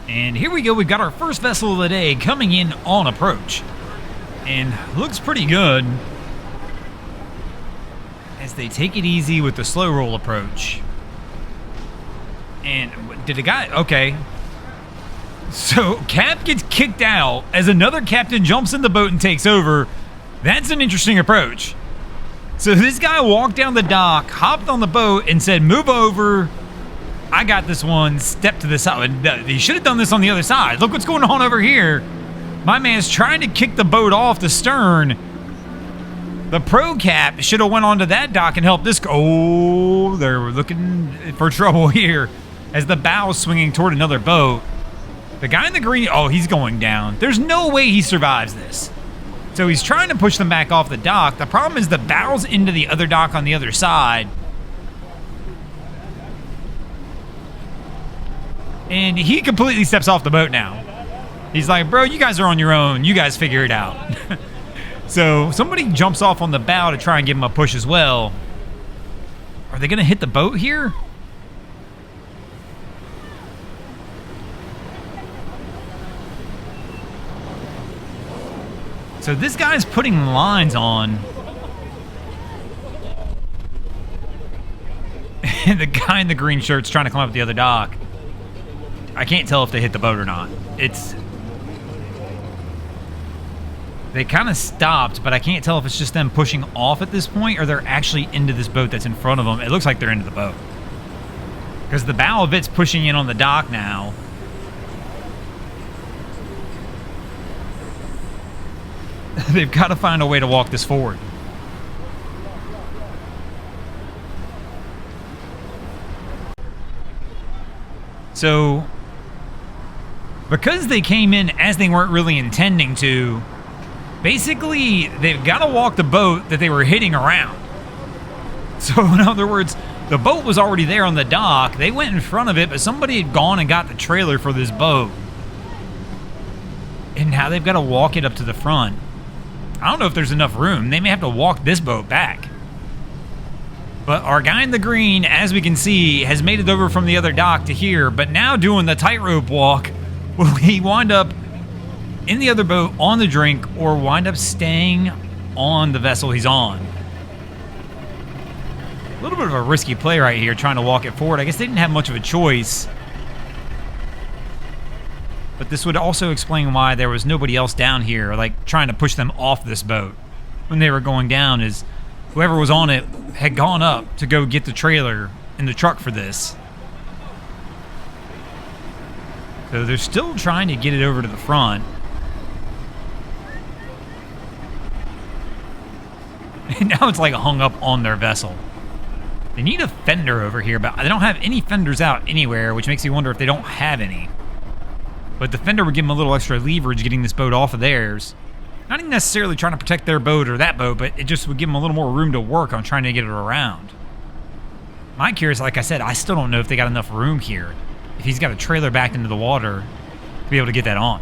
And here we go, we've got our first vessel of the day coming in on approach. And looks pretty good as they take it easy with the slow roll approach. And did a guy, okay. So Cap gets kicked out as another captain jumps in the boat and takes over. That's an interesting approach. So this guy walked down the dock, hopped on the boat and said, move over. I got this one, step to the side. He should have done this on the other side. Look what's going on over here. My man's trying to kick the boat off the stern. The pro cap should have went onto that dock and helped this. Oh, they're looking for trouble here as the bow's swinging toward another boat. The guy in the green, oh, he's going down. There's no way he survives this. So he's trying to push them back off the dock. The problem is the bow's into the other dock on the other side. And he completely steps off the boat now. He's like, bro, you guys are on your own. You guys figure it out. So somebody jumps off on the bow to try and give him a push as well. Are they going to hit the boat here? So this guy's putting lines on. And the guy in the green shirt's trying to climb up the other dock. I can't tell if they hit the boat or not. They kind of stopped, but I can't tell if it's just them pushing off at this point or they're actually into this boat that's in front of them. It looks like they're into the boat. Because the bow of it's pushing in on the dock now. They've got to find a way to walk this forward. So, because they came in as they weren't really intending to, basically, they've got to walk the boat that they were hitting around. So, in other words, the boat was already there on the dock. They went in front of it, but somebody had gone and got the trailer for this boat. And now they've got to walk it up to the front. I don't know if there's enough room. They may have to walk this boat back. But our guy in the green, as we can see, has made it over from the other dock to here, but now doing the tightrope walk. Will he wind up in the other boat on the drink or wind up staying on the vessel he's on? A little bit of a risky play right here, trying to walk it forward. I guess they didn't have much of a choice. But this would also explain why there was nobody else down here, like trying to push them off this boat when they were going down, is whoever was on it had gone up to go get the trailer in the truck for this. So they're still trying to get it over to the front. And now it's like hung up on their vessel. They need a fender over here, but they don't have any fenders out anywhere, which makes me wonder if they don't have any. But the fender would give them a little extra leverage getting this boat off of theirs. Not even necessarily trying to protect their boat or that boat, but it just would give them a little more room to work on trying to get it around. My curious, like I said, I still don't know if they got enough room here. If he's got a trailer backed into the water to be able to get that on.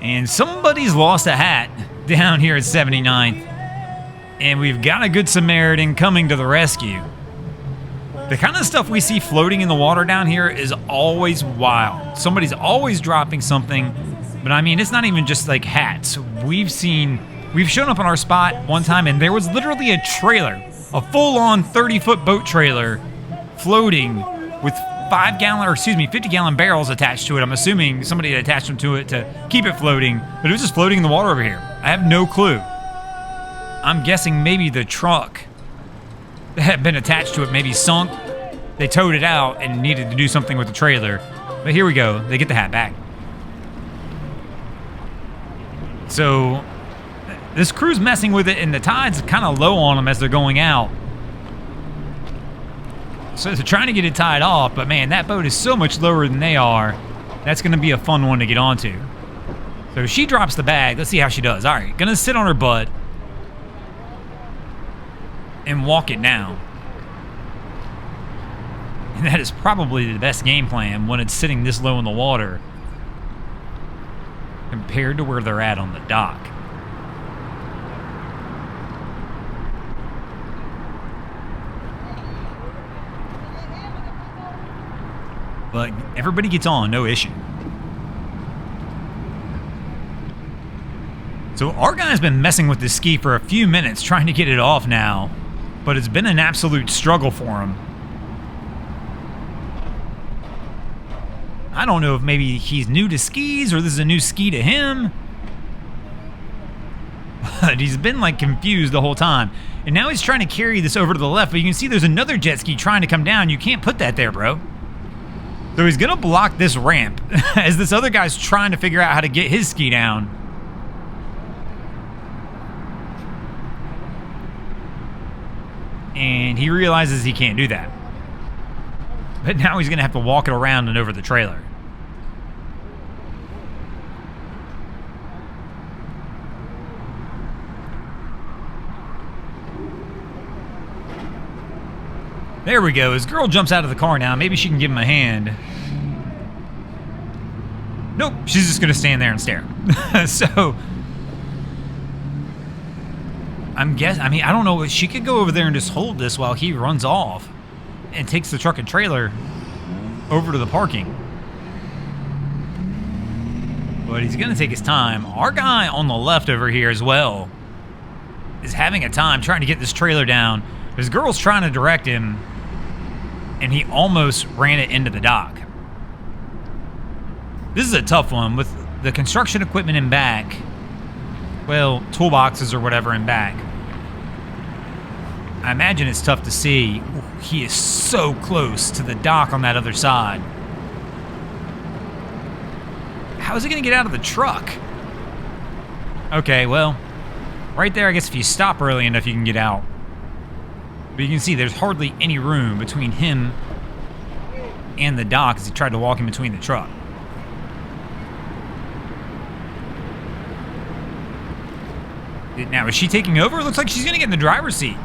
And somebody's lost a hat down here at 79th. And we've got a good Samaritan coming to the rescue. The kind of stuff we see floating in the water down here is always wild. Somebody's always dropping something. But I mean, it's not even just like hats. We've shown up on our spot one time and there was literally a trailer, a full-on 30-foot boat trailer floating with 50-gallon barrels attached to it. I'm assuming somebody had attached them to it to keep it floating, but it was just floating in the water over here. I have no clue. I'm guessing maybe the truck that had been attached to it maybe sunk. They towed it out and needed to do something with the trailer. But here we go. They get the hat back. So this crew's messing with it and the tide's kind of low on them as they're going out. So they're trying to get it tied off, but man, that boat is so much lower than they are. That's going to be a fun one to get onto. So she drops the bag. Let's see how she does. All right, going to sit on her butt and walk it down. And that is probably the best game plan when it's sitting this low in the water compared to where they're at on the dock. But everybody gets on, no issue. So our guy's been messing with this ski for a few minutes, trying to get it off now. But it's been an absolute struggle for him. I don't know if maybe he's new to skis or this is a new ski to him. But he's been like confused the whole time. And now he's trying to carry this over to the left, but you can see there's another jet ski trying to come down. You can't put that there, bro. So he's gonna block this ramp as this other guy's trying to figure out how to get his ski down. And he realizes he can't do that. But now he's gonna have to walk it around and over the trailer. There we go. His girl jumps out of the car now. Maybe she can give him a hand. Nope. She's just going to stand there and stare. So, I mean, I don't know. She could go over there and just hold this while he runs off and takes the truck and trailer over to the parking. But he's going to take his time. Our guy on the left over here as well is having a time trying to get this trailer down. His girl's trying to direct him, and he almost ran it into the dock. This is a tough one with the construction equipment in back. Well, toolboxes or whatever in back. I imagine it's tough to see. Ooh, he is so close to the dock on that other side. How is he going to get out of the truck? Okay, well, right there, I guess if you stop early enough, you can get out. But you can see there's hardly any room between him and the dock as he tried to walk in between the truck. Now, is she taking over? It looks like she's going to get in the driver's seat.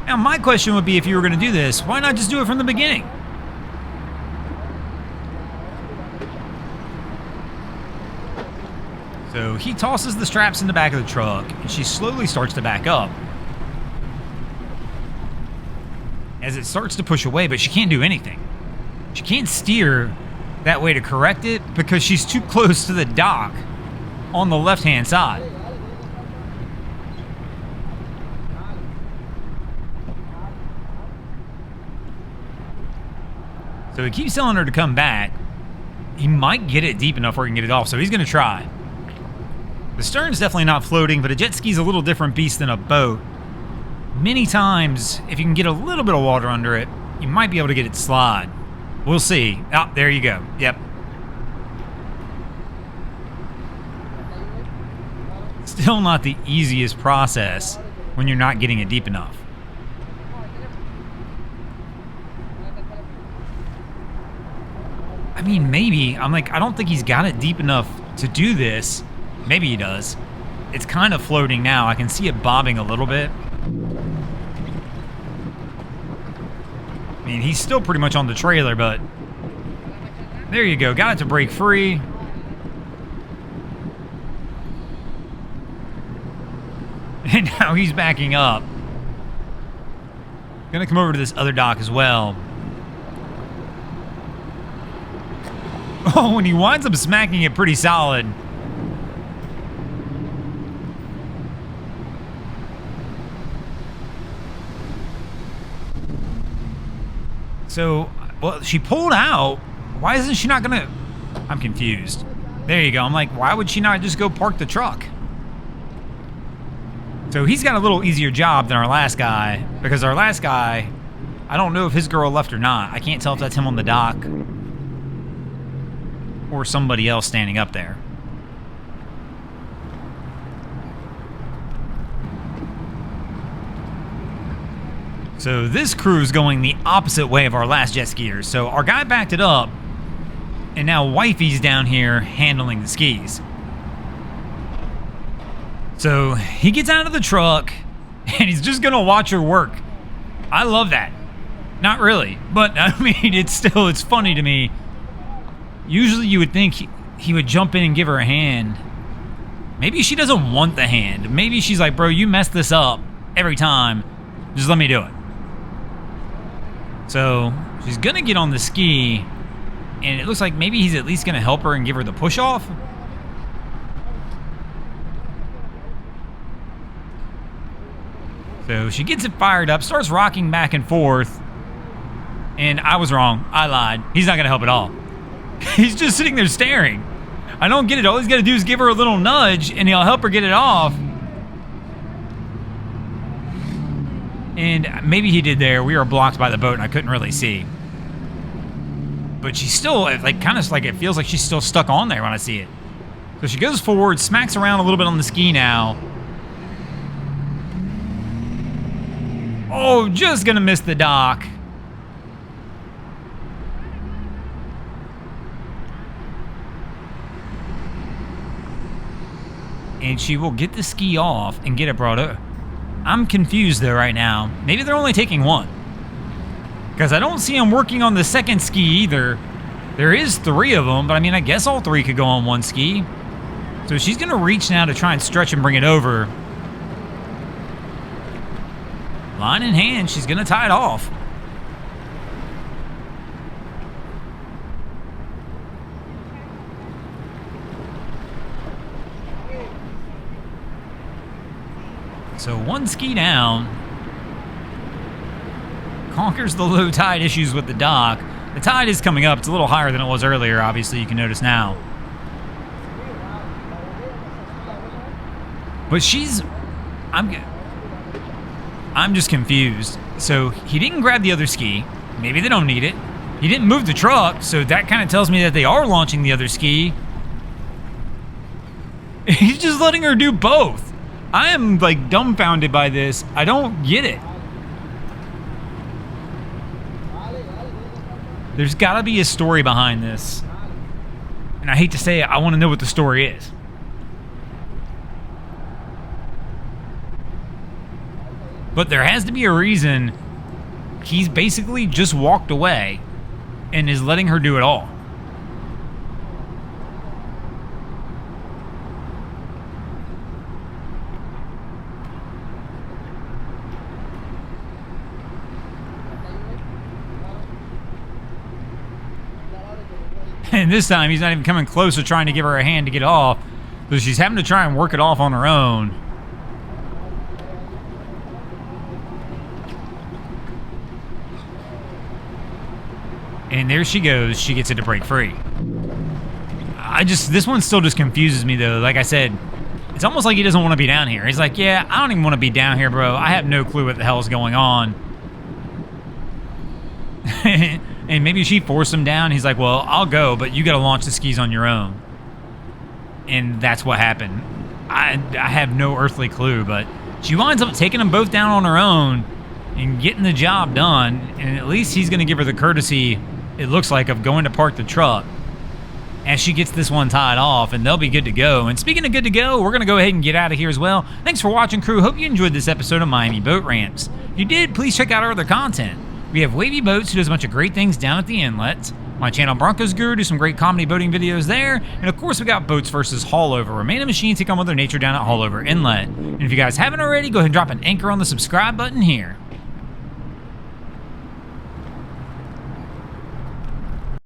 Now, my question would be, if you were going to do this, why not just do it from the beginning? So he tosses the straps in the back of the truck, and she slowly starts to back up as it starts to push away, but she can't do anything. She can't steer that way to correct it because she's too close to the dock on the left-hand side. So he keeps telling her to come back. He might get it deep enough where he can get it off, so he's going to try. The stern's definitely not floating, but a jet ski's a little different beast than a boat. Many times, if you can get a little bit of water under it, you might be able to get it to slide. We'll see. Oh, there you go. Yep. Still not the easiest process when you're not getting it deep enough. I mean, maybe. I don't think he's got it deep enough to do this. Maybe he does. It's kind of floating now. I can see it bobbing a little bit. I mean, he's still pretty much on the trailer, but there you go. Got it to break free. And now he's backing up. Gonna come over to this other dock as well. Oh, and he winds up smacking it pretty solid. So, well, she pulled out. Why isn't she not gonna... I'm confused. There you go. I'm like, why would she not just go park the truck? So he's got a little easier job than our last guy, because our last guy, I don't know if his girl left or not. I can't tell if that's him on the dock or somebody else standing up there. So this crew's going the opposite way of our last jet skiers. So our guy backed it up, and now Wifey's down here handling the skis. So he gets out of the truck, and he's just gonna watch her work. I love that. Not really, but I mean, it's funny to me. Usually you would think he would jump in and give her a hand. Maybe she doesn't want the hand. Maybe she's like, bro, you mess this up every time. Just let me do it. So She's going to get on the ski, and it looks like maybe he's at least going to help her and give her the push off. So she gets it fired up, starts rocking back and forth. And I was wrong. I lied. He's not going to help at all. He's just sitting there staring. I don't get it. All he's got to do is give her a little nudge, and he'll help her get it off. And maybe he did there. We were blocked by the boat, and I couldn't really see. But she's still, like, kind of like, it feels like she's still stuck on there when I see it. So she goes forward, smacks around a little bit on the ski now. Oh, just going to miss the dock. And she will get the ski off and get it brought up. I'm confused though right now. Maybe they're only taking one. Because I don't see them working on the second ski either. There is 3 of them, but I mean, I guess all 3 could go on one ski. So she's going to reach now to try and stretch and bring it over. Line in hand, she's going to tie it off. So 1 ski down, conquers the low tide issues with the dock. The tide is coming up. It's a little higher than it was earlier, obviously, you can notice now. But I'm just confused. So he didn't grab the other ski. Maybe they don't need it. He didn't move the truck, so that kind of tells me that they are launching the other ski. He's just letting her do both. I am, like, dumbfounded by this. I don't get it. There's got to be a story behind this. And I hate to say it, I want to know what the story is. But there has to be a reason he's basically just walked away and is letting her do it all. And this time, he's not even coming close to trying to give her a hand to get off. So she's having to try and work it off on her own. And there she goes. She gets it to break free. This one still just confuses me, though. Like I said, it's almost like he doesn't want to be down here. He's like, yeah, I don't even want to be down here, bro. I have no clue what the hell is going on. And maybe she forced him down. He's like, well, I'll go, but you got to launch the skis on your own. And that's what happened. I have no earthly clue, but she winds up taking them both down on her own and getting the job done. And at least he's going to give her the courtesy, it looks like, of going to park the truck as she gets this one tied off, and they'll be good to go. And speaking of good to go, we're going to go ahead and get out of here as well. Thanks for watching, crew. Hope you enjoyed this episode of Miami Boat Ramps. If you did, please check out our other content. We have Wavy Boats, who does a bunch of great things down at the inlets. My channel, Broncos Guru, do some great comedy boating videos there. And of course, we got Boats vs. Haulover, where man and machine take on Mother Nature down at Haulover Inlet. And if you guys haven't already, go ahead and drop an anchor on the subscribe button here.